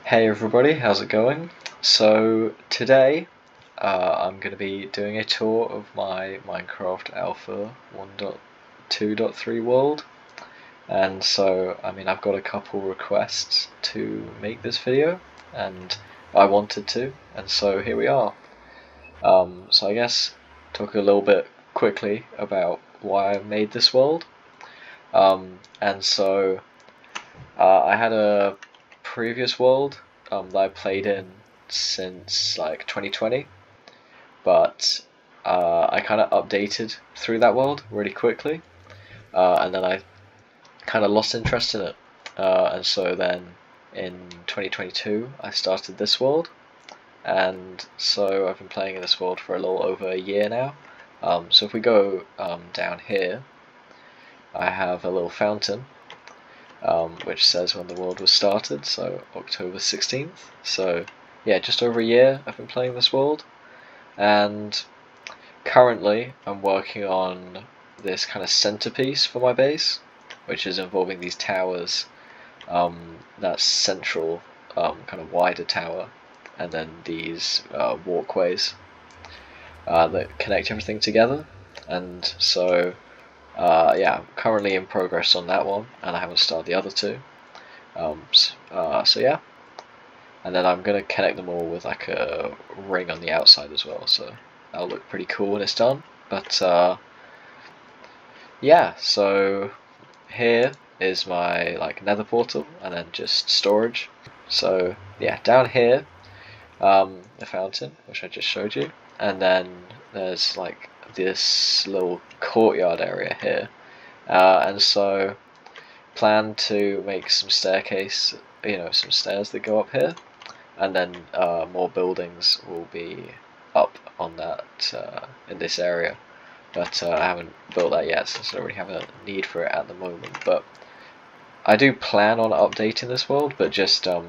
Hey everybody, how's it going? So today I'm going to be doing a tour of my Minecraft Alpha 1.2.3 world, and so I've got a couple requests to make this video, and I wanted to, and so here we are. So I guess talk a little bit quickly about why I made this world. And so I had a previous world that I played in since like 2020, but I kind of updated through that world really quickly, and then I kind of lost interest in it, and so then in 2022 I started this world, and so I've been playing in this world for a little over a year now. So if we go down here, I have a little fountain which says when the world was started, so October 16th. So yeah, just over a year I've been playing this world, and currently I'm working on this kind of centerpiece for my base, which is involving these towers, that central kind of wider tower, and then these walkways that connect everything together. And so yeah, I'm currently in progress on that one, and I haven't started the other two. So yeah, and then I'm gonna connect them all with like a ring on the outside as well, so that'll look pretty cool when it's done. But yeah, so here is my like nether portal, and then just storage. So yeah, down here, the fountain, which I just showed you, and then there's like this little courtyard area here, and so plan to make some staircase, some stairs that go up here, and then more buildings will be up on that in this area. But I haven't built that yet, since I don't really have a need for it at the moment. But I do plan on updating this world, but just a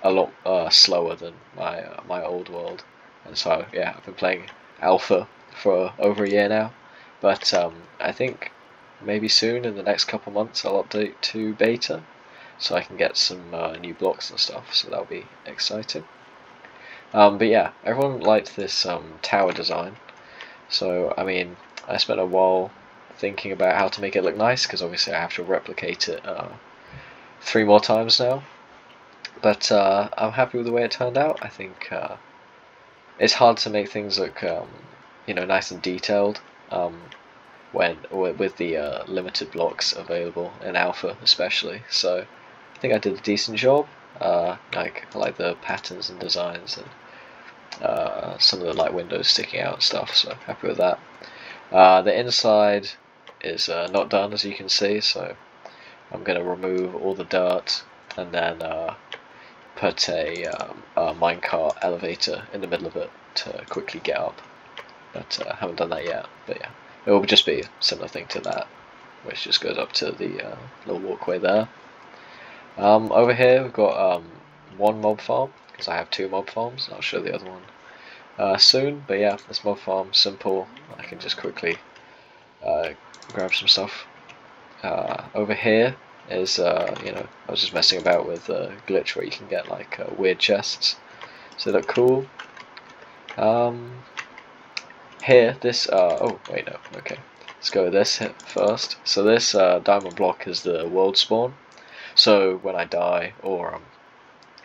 lot slower than my old world. And so yeah, I've been playing alpha for over a year now, but I think maybe soon in the next couple months I'll update to beta, so I can get some new blocks and stuff. So that'll be exciting. But yeah, everyone liked this tower design. So I spent a while thinking about how to make it look nice, because obviously I have to replicate it 3 more times now. But I'm happy with the way it turned out. I think it's hard to make things look nice and detailed when with the limited blocks available in alpha, especially. So I think I did a decent job. I like the patterns and designs, and some of the like windows sticking out and stuff. So happy with that. The inside is not done, as you can see. So I'm going to remove all the dirt, and then put a minecart elevator in the middle of it to quickly get up. But I haven't done that yet. But yeah, it will just be a similar thing to that, which just goes up to the little walkway there. Over here we've got one mob farm, because I have 2 mob farms. I'll show the other one soon. But yeah, this mob farm, simple. I can just quickly grab some stuff. Over here is I was just messing about with a glitch where you can get like weird chests, so they look cool. Here, this oh wait, no, okay, let's go with this first. So this diamond block is the world spawn. So when I die, or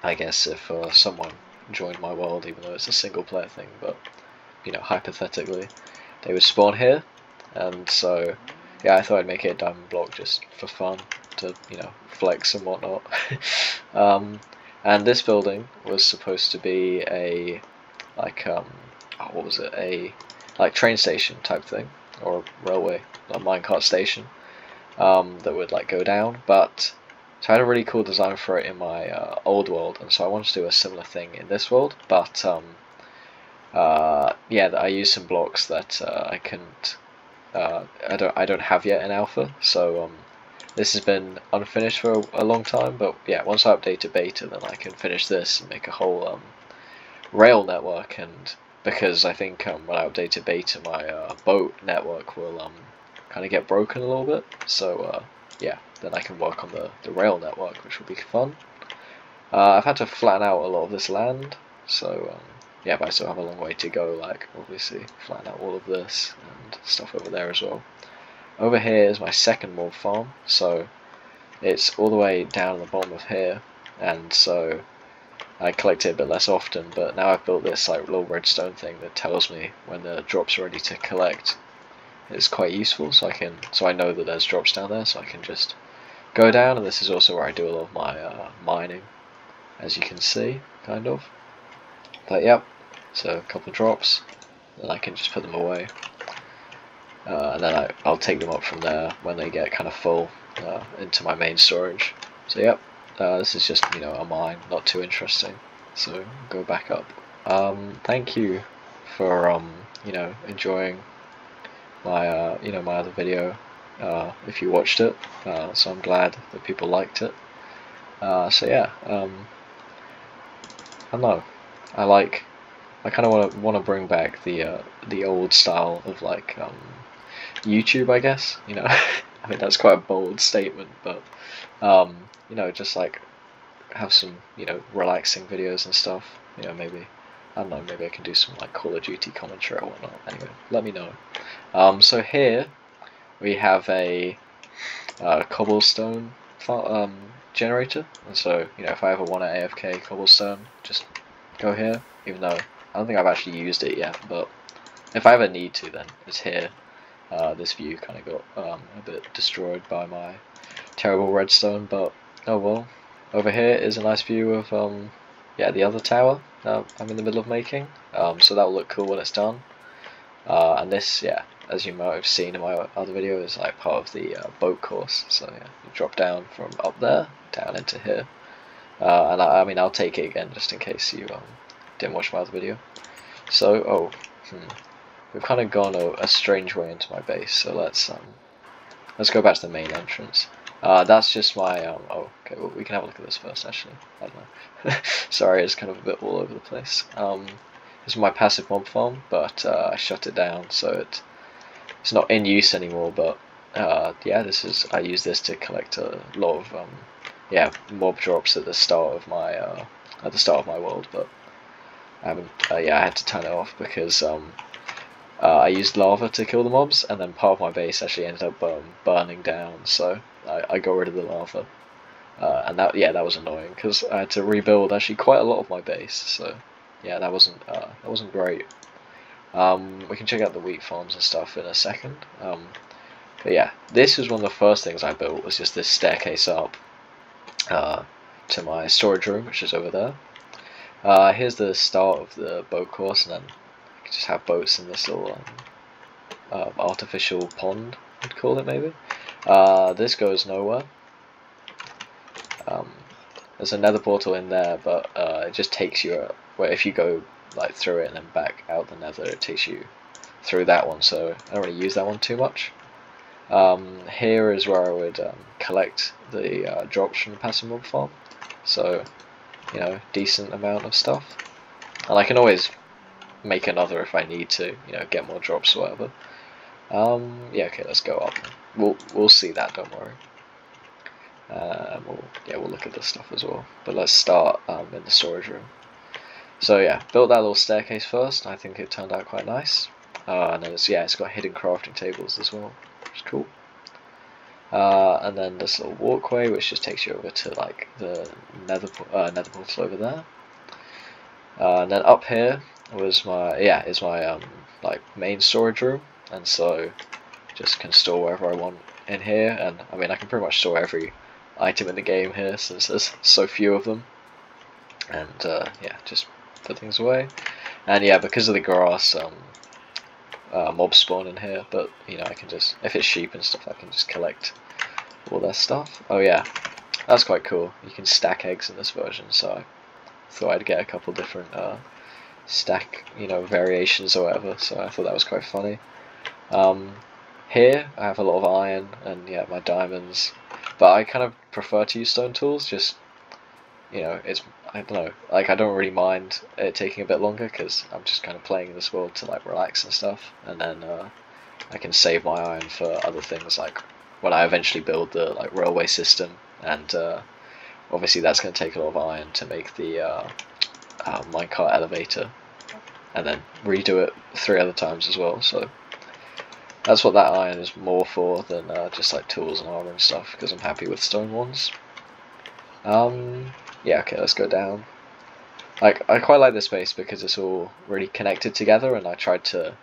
I guess if someone joined my world, even though it's a single player thing, but hypothetically, they would spawn here. And so yeah, I thought I'd make it a diamond block just for fun, to flex and whatnot. And this building was supposed to be a like what was it, a like train station type thing, or a railway, a minecart station, that would like go down. But so I had a really cool design for it in my old world, and so I wanted to do a similar thing in this world. But yeah, I used some blocks that I couldn't I don't have yet in alpha, so this has been unfinished for a long time. But yeah, once I update to beta, then I can finish this and make a whole rail network. And because I think when I update to beta, my boat network will kind of get broken a little bit. So yeah, then I can work on the rail network, which will be fun. I've had to flatten out a lot of this land, so yeah, but I still have a long way to go, like obviously flatten out all of this and stuff over there as well. Over here is my second mob farm, so it's all the way down at the bottom of here, and so I collect it a bit less often, but now I've built this like little redstone thing that tells me when the drop's ready to collect. It's quite useful, so I know that there's drops down there, so I can just go down, and this is also where I do a lot of my mining, as you can see, kind of. But yep, so a couple of drops, then I can just put them away, and then I'll take them up from there when they get kind of full into my main storage. So yep, this is just, you know, a mine, not too interesting. So go back up. Thank you for you know, enjoying my you know, my other video. If you watched it, so I'm glad that people liked it. So yeah, I don't know. I kind of want to bring back the old style of like YouTube, I guess. You know, I mean that's quite a bold statement, but you know, just like have some, you know, relaxing videos and stuff. You know, maybe I don't know, maybe I can do some like Call of Duty commentary or whatnot. Anyway, let me know. So here we have a cobblestone generator, and so, you know, if I ever want an AFK cobblestone, just go here. Even though I don't think I've actually used it yet, but if I ever need to, then it's here. This view kind of got a bit destroyed by my terrible redstone, but oh well. Over here is a nice view of yeah, the other tower that I'm in the middle of making. So that will look cool when it's done. And this, yeah, as you might have seen in my other video, is like part of the boat course. So yeah, you drop down from up there down into here. And I mean, I'll take it again just in case you didn't watch my other video. So we've kind of gone a strange way into my base. So let's go back to the main entrance. That's just my oh, okay, well, we can have a look at this first actually. I don't know. Sorry, it's kind of a bit all over the place. This is my passive mob farm, but I shut it down, so it's not in use anymore. But yeah, I use this to collect a lot of yeah, mob drops at the start of my world. But I haven't. Yeah, I had to turn it off because I used lava to kill the mobs, and then part of my base actually ended up burning down. So I got rid of the lava, and that was annoying because I had to rebuild actually quite a lot of my base. So yeah, that wasn't great. We can check out the wheat farms and stuff in a second. But yeah, this was one of the first things I built, was just this staircase up to my storage room, which is over there. Here's the start of the boat course, and then I can just have boats in this little artificial pond, I'd call it maybe. This goes nowhere. There's a nether portal in there, but it just takes you where if you go like through it and then back out the nether, it takes you through that one, so I don't really use that one too much. Here is where I would collect the drops from the passive mob farm, so, you know, decent amount of stuff, and I can always make another if I need to, you know, get more drops or whatever. Yeah, okay, let's go up. We'll see that, don't worry. We'll look at this stuff as well. But let's start in the storage room. So yeah, built that little staircase first. I think it turned out quite nice. And then it's got hidden crafting tables as well, which is cool. And then this little walkway, which just takes you over to like the nether portal over there. And then up here was my like main storage room, and so just can store wherever I want in here. And I mean, I can pretty much store every item in the game here since there's so few of them. And yeah, just put things away. And yeah, because of the grass, mobs spawn in here, but you know, I can just, if it's sheep and stuff, I can just collect all their stuff. Oh yeah, that's quite cool. You can stack eggs in this version, so I thought I'd get a couple different stack, you know, variations or whatever, so I thought that was quite funny. Here I have a lot of iron and yeah, my diamonds, but I kind of prefer to use stone tools. Just, you know, I don't know, like I don't really mind it taking a bit longer because I'm just kind of playing in this world to like relax and stuff, and then I can save my iron for other things, like when I eventually build the like railway system and obviously that's going to take a lot of iron to make the minecart elevator, and then redo it 3 other times as well. So that's what that iron is more for than just like tools and armor and stuff, because I'm happy with stone ones. Yeah, okay, let's go down. Like, I quite like this base because it's all really connected together, and I tried to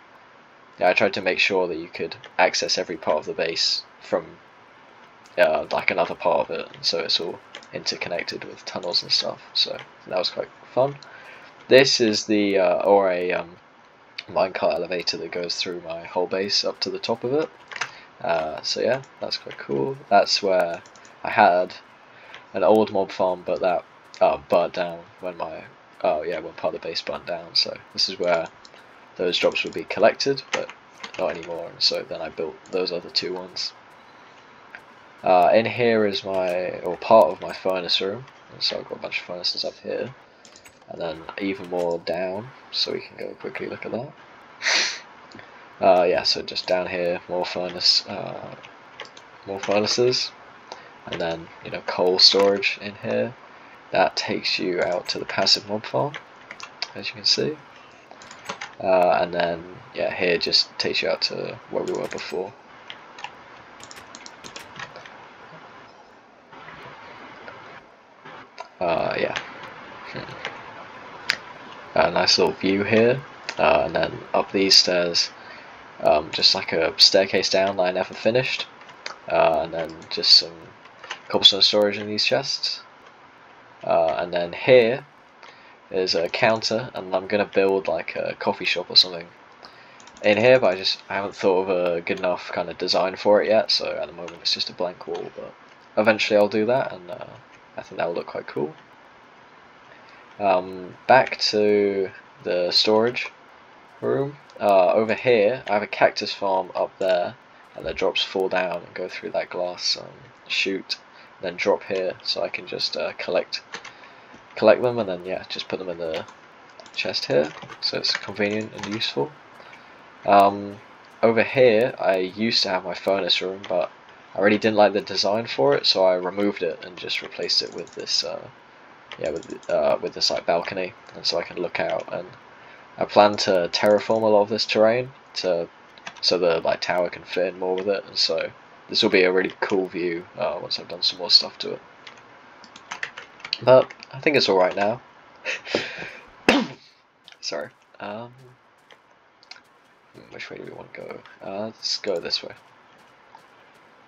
make sure that you could access every part of the base from like another part of it, and so it's all interconnected with tunnels and stuff. So that was quite fun. This is the minecart elevator that goes through my whole base up to the top of it. So yeah, that's quite cool. That's where I had an old mob farm, but that burnt down when when part of the base burnt down. So this is where those drops would be collected, but not anymore. And so then I built those other 2 ones. In here is part of my furnace room, and so I've got a bunch of furnaces up here, and then even more down, so we can go quickly look at that. Yeah, so just down here, more furnaces, and then coal storage in here. That takes you out to the passive mob farm, as you can see, and then yeah, here just takes you out to where we were before. Yeah. A nice little view here, and then up these stairs, just like a staircase down that I never finished, and then just some cobblestone storage in these chests, and then here is a counter, and I'm gonna build like a coffee shop or something in here, but I haven't thought of a good enough kind of design for it yet, so at the moment it's just a blank wall, but eventually I'll do that, and I think that will look quite cool. Back to the storage room. Over here I have a cactus farm up there, and the drops fall down and go through that glass chute, then drop here, so I can just collect them, and then yeah, just put them in the chest here, so it's convenient and useful. Over here I used to have my furnace room, but I really didn't like the design for it, so I removed it and just replaced it with this with this like balcony, and so I can look out. And I plan to terraform a lot of this terrain so the like tower can fit in more with it, and so this will be a really cool view once I've done some more stuff to it. But I think it's alright now. Sorry. Which way do we want to go? Let's go this way.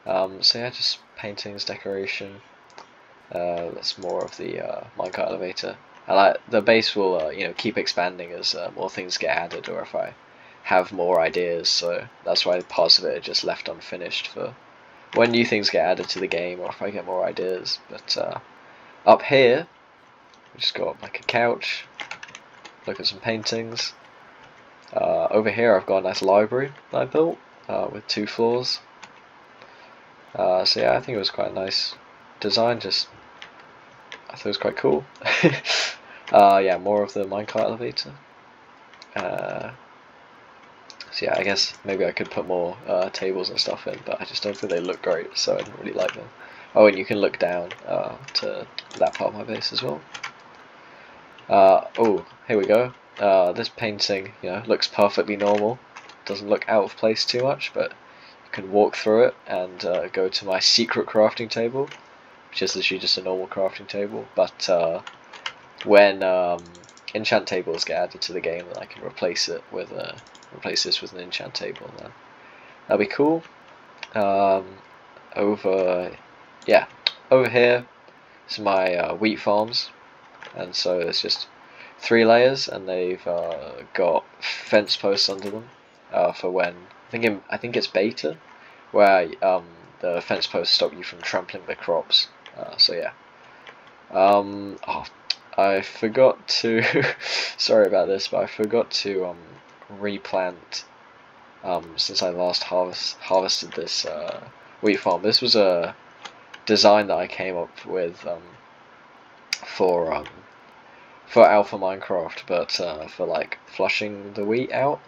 So yeah, just paintings, decoration. That's more of the minecart elevator. The base will keep expanding as more things get added, or if I have more ideas. So that's why parts of it are just left unfinished for when new things get added to the game, or if I get more ideas. But up here, we just got like a couch. Look at some paintings. Over here, I've got a nice library that I built with 2 floors. So yeah, I think it was quite a nice design. I thought it was quite cool. Yeah, more of the minecart elevator. So yeah, I guess maybe I could put more tables and stuff in, but I just don't think they look great, so I didn't really like them. Oh, and you can look down to that part of my base as well. Oh, here we go. This painting, looks perfectly normal. Doesn't look out of place too much, but you can walk through it and go to my secret crafting table, which is literally just a normal crafting table. But when enchant tables get added to the game, then I can replace this with an enchant table, and then that'll be cool. Over here is my wheat farms, and so it's just 3 layers, and they've got fence posts under them for when I think it's beta, where the fence posts stop you from trampling the crops. So yeah. I forgot to sorry about this, but I forgot to replant since I last harvested this wheat farm. This was a design that I came up with for Alpha Minecraft, but for like flushing the wheat out,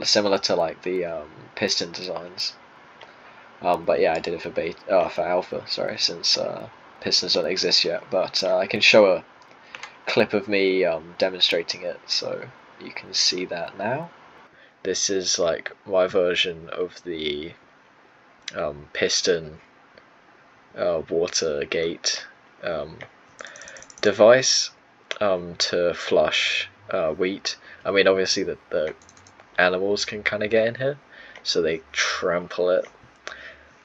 similar to like the piston designs. But yeah, I did it for Alpha, sorry, since pistons don't exist yet, but I can show a clip of me demonstrating it, so you can see that now. This is like my version of the piston water gate device to flush wheat. I mean, obviously the animals can kind of get in here, so they trample it.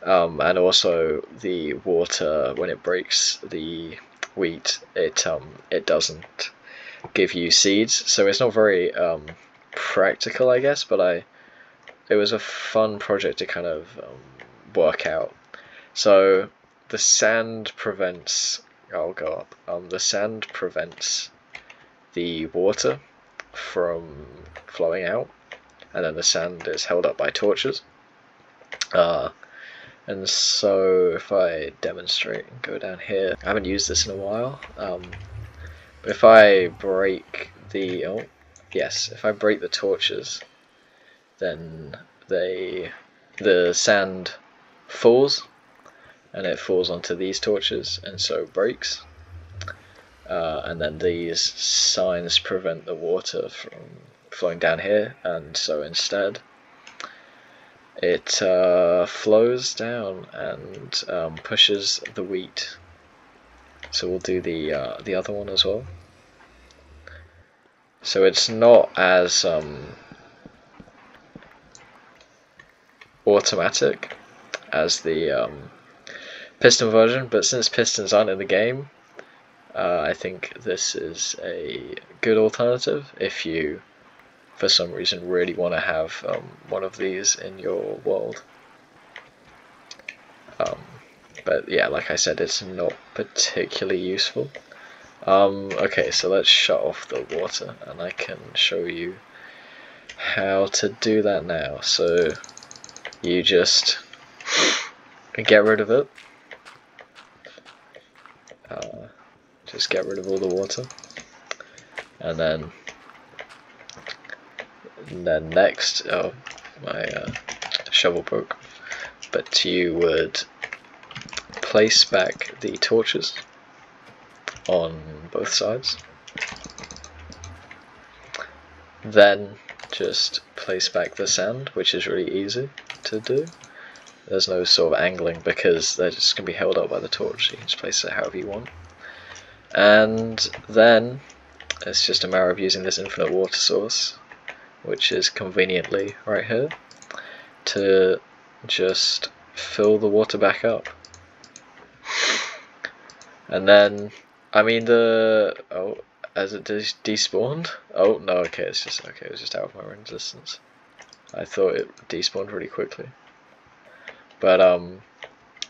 And also the water, when it breaks the wheat, it doesn't give you seeds, so it's not very practical, I guess. But it was a fun project to kind of work out. So the sand prevents. I'll go up. The sand prevents the water from flowing out, and then the sand is held up by torches. And so if I demonstrate and go down here, I haven't used this in a while. But if I break the if I break the torches, then the sand falls, and it falls onto these torches, and so breaks. And then these signs prevent the water from flowing down here, and so instead it flows down and pushes the wheat. So we'll do the other one as well. So it's not as automatic as the piston version, but since pistons aren't in the game, I think this is a good alternative if you, for some reason, really want to have one of these in your world. But yeah, like I said, it's not particularly useful. Okay, so let's shut off the water, and I can show you how to do that now. So you just get rid of it. Just get rid of all the water, and then next, my shovel broke, but you would place back the torches on both sides, then just place back the sand, which is really easy to do. There's no sort of angling because they're just going to be held up by the torch. You can just place it however you want, and then it's just a matter of using this infinite water source, which is conveniently right here, to just fill the water back up. And then, I mean, as it despawned. Oh no, okay, it was just out of my resistance. I thought it despawned really quickly. But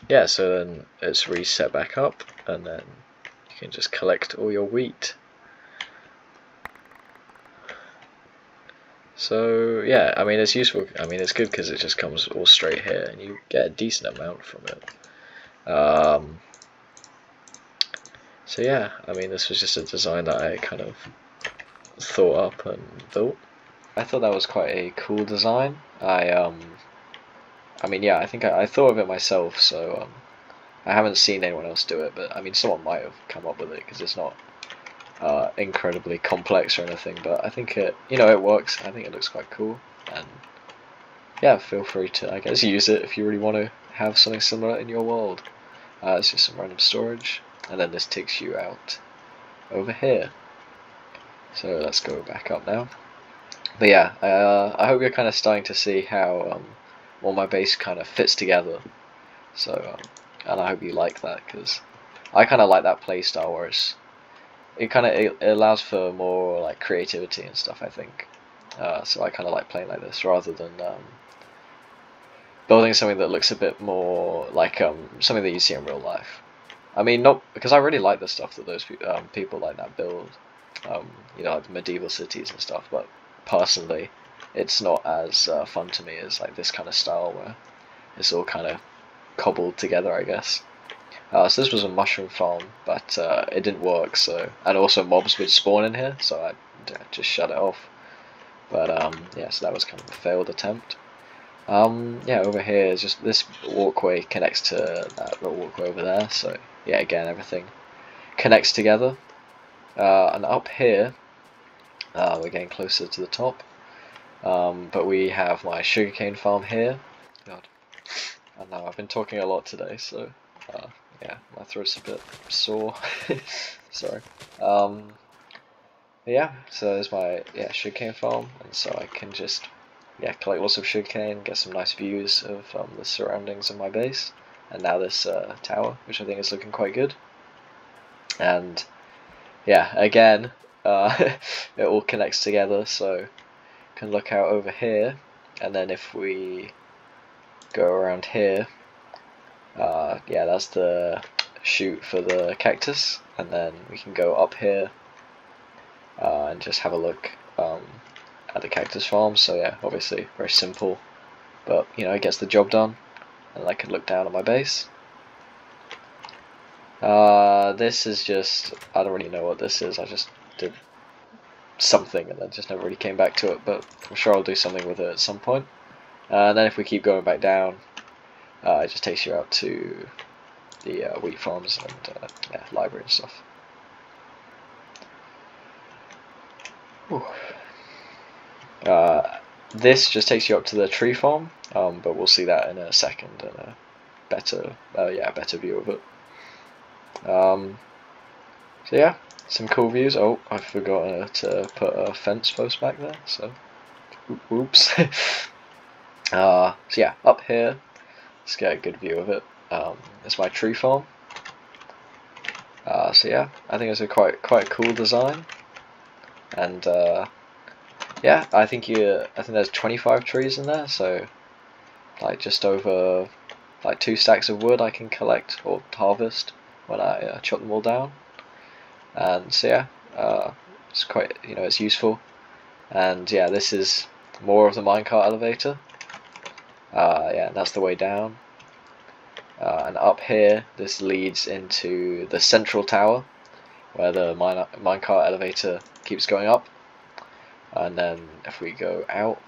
yeah, so then it's reset back up, and then you can just collect all your wheat. So yeah, I mean, it's useful. I mean, it's good because it just comes all straight here, and you get a decent amount from it. So yeah, I mean, this was just a design that I kind of thought up and built. I thought that was quite a cool design. I mean, yeah, I think I thought of it myself, so I haven't seen anyone else do it, but I mean, someone might have come up with it because it's not incredibly complex or anything. But I think it works. I think it looks quite cool, and yeah, feel free to, I guess, use it if you really want to have something similar in your world. It's just some random storage, and then this takes you out over here. So let's go back up now. But yeah, I hope you're kind of starting to see how all my base kind of fits together. So and I hope you like that, because I kind of like that playstyle where it allows for more like creativity and stuff, I think. So I kind of like playing like this rather than building something that looks a bit more like something that you see in real life. I mean, not because I really like the stuff that those people like that build, like medieval cities and stuff. But personally, it's not as fun to me as like this kind of style where it's all kind of cobbled together, I guess. So this was a mushroom farm, but it didn't work. So, and also mobs would spawn in here, so I just shut it off. But yeah, so that was kind of a failed attempt. Yeah, over here is just this walkway connects to that little walkway over there. So yeah, again, everything connects together. And up here, we're getting closer to the top. But we have my sugarcane farm here. God, I know I've been talking a lot today, so yeah, my throat's a bit sore. Sorry. Yeah, so there's my sugarcane farm, and so I can just collect lots of sugarcane, get some nice views of the surroundings of my base, and now this tower, which I think is looking quite good. And yeah, again, it all connects together, so can look out over here, and then if we go around here, yeah, that's the chute for the cactus, and then we can go up here and just have a look at the cactus farm. So yeah, obviously very simple, but you know, it gets the job done, and I can look down at my base. This is just, I don't really know what this is, I just did something and then just never really came back to it, but I'm sure I'll do something with it at some point. And then if we keep going back down, it just takes you out to the wheat farms and yeah, library and stuff. This just takes you up to the tree farm, but we'll see that in a second and a better view of it. So yeah, some cool views. Oh, I forgot to put a fence post back there, so oops. So yeah, up here, let's get a good view of it. It's my tree farm. So yeah, I think it's a quite cool design, and yeah, I think there's 25 trees in there, so like just over like 2 stacks of wood I can collect or harvest when I chop them all down. And so yeah, it's quite, you know, it's useful. And yeah, this is more of the minecart elevator. Yeah, that's the way down. And up here, this leads into the central tower, where the minecart elevator keeps going up. And then if we go out,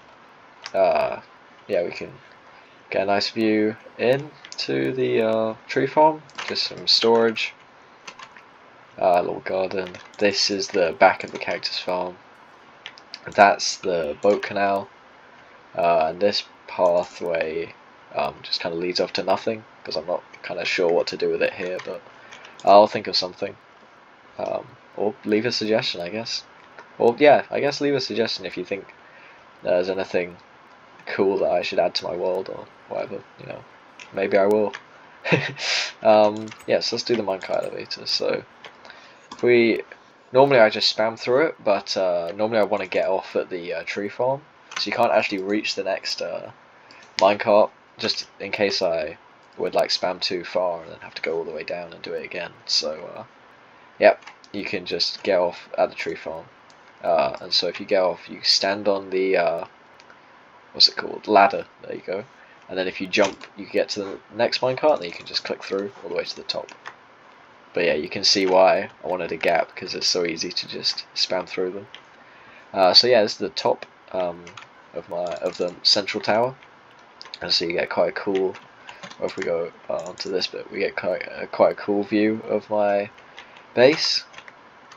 yeah, we can get a nice view into the tree farm. Just some storage. Little garden. This is the back of the cactus farm. That's the boat canal. And this pathway just kind of leads off to nothing, because I'm not kind of sure what to do with it here, but I'll think of something. Or leave a suggestion, I guess. Or yeah, I guess leave a suggestion if you think there's anything cool that I should add to my world or whatever, you know. Maybe I will. Yeah, so let's do the minecart elevator. So normally I just spam through it, but normally I want to get off at the tree farm, so you can't actually reach the next minecart, just in case I would like spam too far and then have to go all the way down and do it again. So yep, you can just get off at the tree farm. And so if you get off, you stand on the what's it called, ladder, there you go, and then if you jump you get to the next minecart, and then you can just click through all the way to the top. But yeah, you can see why I wanted a gap, because it's so easy to just spam through them. So yeah, this is the top of the central tower, and so you get quite a cool, or if we go onto this bit, we get quite a cool view of my base.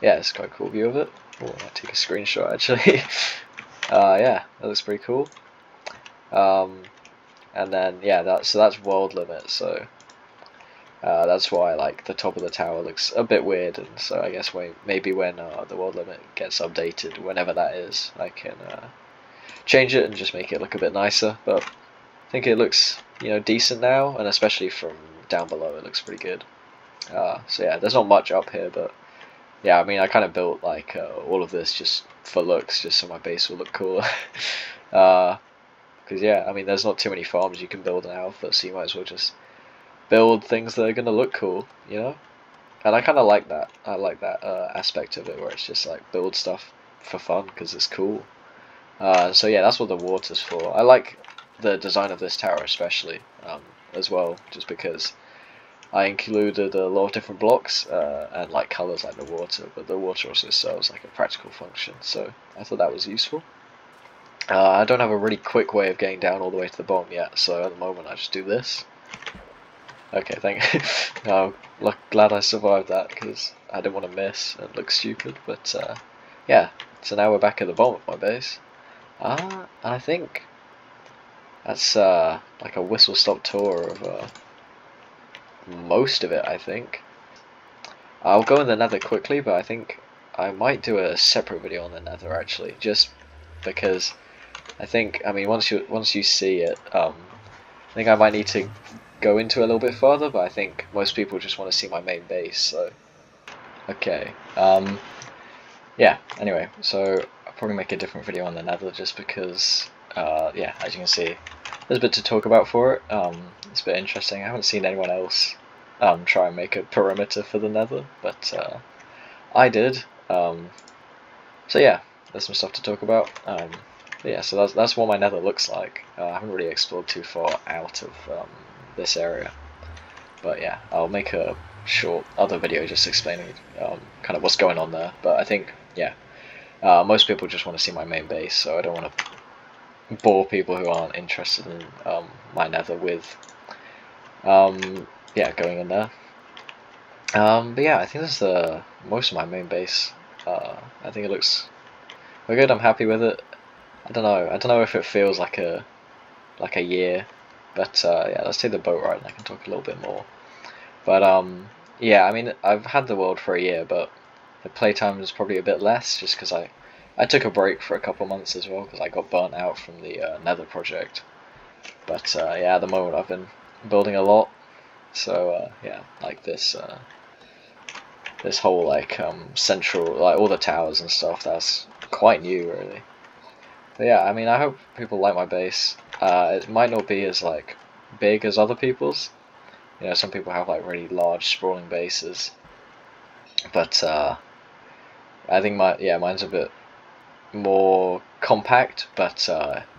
Yeah, it's quite a cool view of it. Oh, I might take a screenshot actually. Yeah, that looks pretty cool. And then yeah, that's world limit, so that's why like the top of the tower looks a bit weird, and so I guess maybe when the world limit gets updated, whenever that is, I can change it and just make it look a bit nicer. But I think it looks, you know, decent now, and especially from down below it looks pretty good. So yeah, there's not much up here, but yeah, I mean, I kind of built like all of this just for looks, just so my base will look cooler. Because yeah, I mean, there's not too many farms you can build in Alpha, so you might as well just build things that are gonna look cool, you know. And I kind of like that. I like that aspect of it, where it's just like build stuff for fun because it's cool. So yeah, that's what the water's for. I like the design of this tower especially, as well, just because I included a lot of different blocks and like colors like the water, but the water also serves like a practical function, so I thought that was useful. I don't have a really quick way of getting down all the way to the bottom yet, so at the moment I just do this. Okay, thank you. Glad I survived that, because I didn't want to miss and look stupid, but yeah, so now we're back at the bottom of my base. And I think that's like a whistle-stop tour of most of it, I think. I'll go in the nether quickly, but I think I might do a separate video on the nether actually, just because I think, I mean, once you see it, I think I might need to go into it a little bit further, but I think most people just want to see my main base, so okay. Yeah, anyway, so I'll probably make a different video on the nether just because, yeah, as you can see, there's a bit to talk about for it. It's a bit interesting. I haven't seen anyone else try and make a perimeter for the nether, but I did. So yeah, there's some stuff to talk about. But yeah, so that's what my nether looks like. I haven't really explored too far out of this area, but yeah, I'll make a short other video just explaining kind of what's going on there. But I think, yeah, most people just want to see my main base, so I don't want to bore people who aren't interested in my nether with yeah, going in there. But yeah, I think that's most of my main base. I think it looks good. I'm happy with it. I don't know if it feels like a year, but yeah, let's take the boat ride and I can talk a little bit more. But yeah, I mean, I've had the world for a year, but the playtime is probably a bit less, just because I took a break for a couple months as well, because I got burnt out from the Nether project. But yeah, at the moment I've been building a lot, so yeah, like this this whole like central, like all the towers and stuff, that's quite new really. But yeah, I mean, I hope people like my base. It might not be as like big as other people's. You know, some people have like really large sprawling bases, but I think mine's a bit more compact, but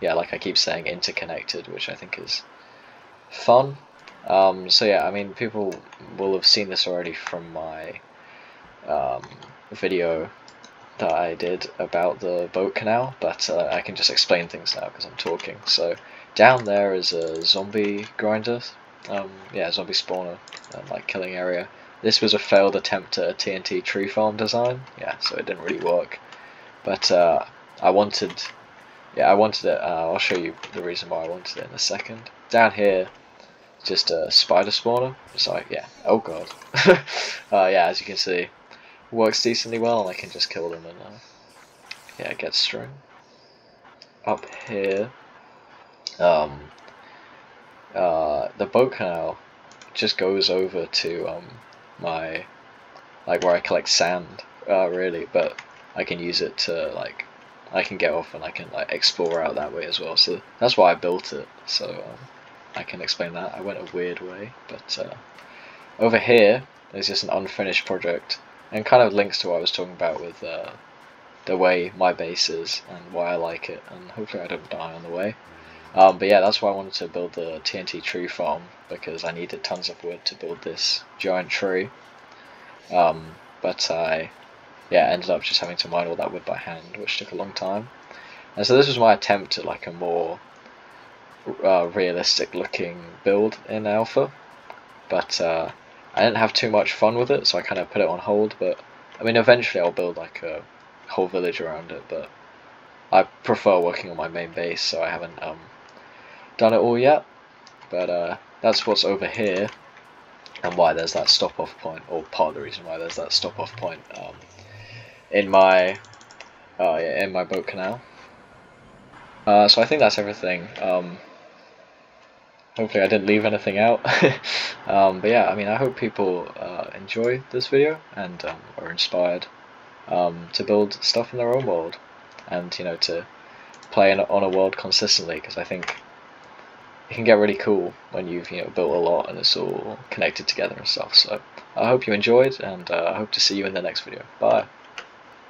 yeah, like I keep saying, interconnected, which I think is fun. So yeah, I mean, people will have seen this already from my video that I did about the boat canal, but I can just explain things now because I'm talking. So down there is a zombie grinder, yeah, zombie spawner, like killing area. This was a failed attempt at a TNT tree farm design, yeah, so it didn't really work. But I wanted it. I'll show you the reason why I wanted it in a second. Down here, just a spider spawner. It's like, yeah, oh god. Yeah, as you can see, works decently well, and I can just kill them and yeah, get string. Up here, the boat canal just goes over to my, like, where I collect sand, really, but I can use it to, like, I can get off and I can like explore out that way as well, so that's why I built it. So I can explain that. I went a weird way, but over here there's just an unfinished project, and kind of links to what I was talking about with the way my base is and why I like it, and hopefully I don't die on the way. But yeah, that's why I wanted to build the TNT tree farm, because I needed tons of wood to build this giant tree. But I ended up just having to mine all that wood by hand, which took a long time. And so this was my attempt at like a more realistic looking build in alpha, but I didn't have too much fun with it, so I kind of put it on hold. But I mean, eventually I'll build like a whole village around it, but I prefer working on my main base, so I haven't done it all yet. But that's what's over here, and why there's that stop off point, or part of the reason why there's that stop off point in my boat canal. So I think that's everything. Hopefully I didn't leave anything out. But yeah, I mean, I hope people enjoy this video and are inspired to build stuff in their own world, and you know, to play on a world consistently, because I think it can get really cool when you've built a lot and it's all connected together and stuff. So I hope you enjoyed, and I hope to see you in the next video. Bye.